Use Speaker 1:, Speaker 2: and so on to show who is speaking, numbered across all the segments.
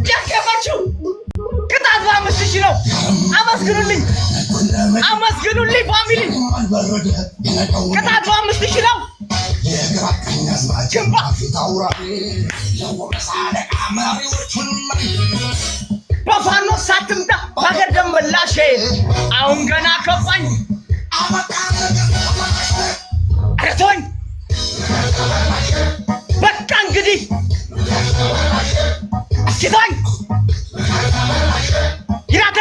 Speaker 1: ደከማችሁ ቅጣት በ5000 ነው አመስግኑልኝ ፋሚሊ ቅጣት በ5000 ነው በፋኖ ሳትምጣ ባገር ደምላሽ አሁን ገና ከፋኝ አረቶኝ በቃ እንግዲህ እስኪታኝ ይራተ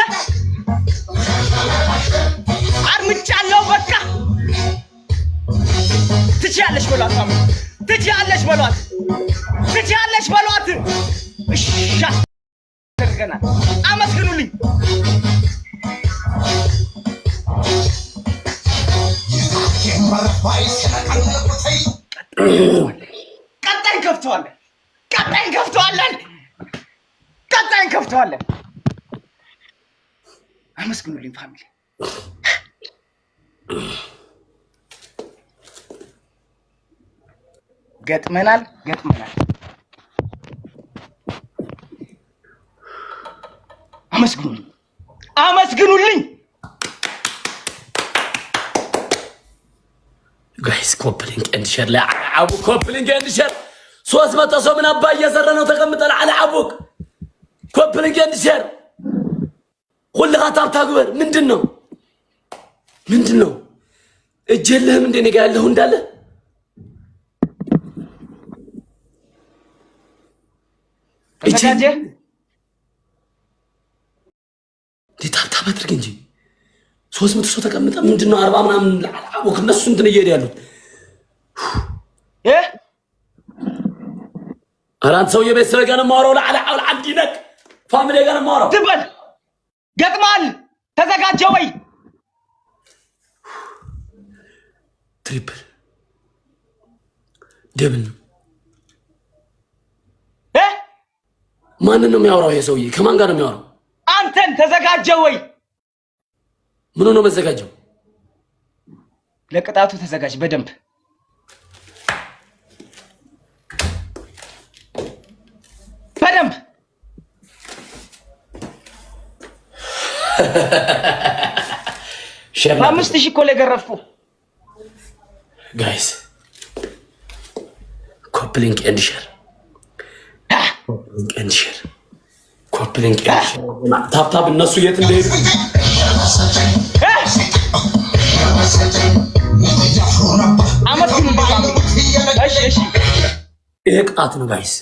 Speaker 1: አርምጫለሁ በቃ ትችያለሽ በሏት እሺ ገና አመስግኑልኝ ቀጣይ ከፍተዋለን አመስግኑልኝ ፋሚሊ ገጥመናል አመስግኑልኝ
Speaker 2: ጋይስ ኮፕሊንግ ኤንድ ሼር ላይ አቡ ኮፕሊንግ ኤንድ ሼር 300 ሰው ምን አባ እየሰራ ነው ተቀምጠን على አቡክ ኮፕሊንግ ኤንድ ሼር ሁሉ ሀሳብ ታግበር ምንድነው እጀለህም እንደኔ ጋር ያለው እንዳለ
Speaker 1: ተዘጋጀ
Speaker 2: ዲታታ በትርግ እንጂ 300 ሰው ተቀምጠ ምንድነው 40 ምናምን አላውቅ እነሱ እንትን እየሄዱ ያሉት አራንት ሰው የቤተሰብ ጋር ነው ማወራው ለዓል አብዲነክ ፋሚሊ ጋር ነው ማወራው
Speaker 1: ትበል ገጥማል ተዘጋጀ ወይ
Speaker 2: ትሪፕል ደብል ማን ነው የሚያወራው ይሄ ሰውዬ ከማን ጋር ነው የሚያወራው
Speaker 1: አንተን ተዘጋጀ ወይ
Speaker 2: ምን ነው መዘጋጀው
Speaker 1: ለቅጣቱ ተዘጋጅ በደንብ ሸባ 5000 እኮ ለገረፍኩ
Speaker 2: ጋይስ ኮፕሊንግ ኤንድ ሼር ኮፕሊንግ ኤንድ ሼር ታፕ እነሱ የት እንደሄዱ
Speaker 1: አመት ግን እሺ
Speaker 2: ይሄ ቅጣት ነው ጋይስ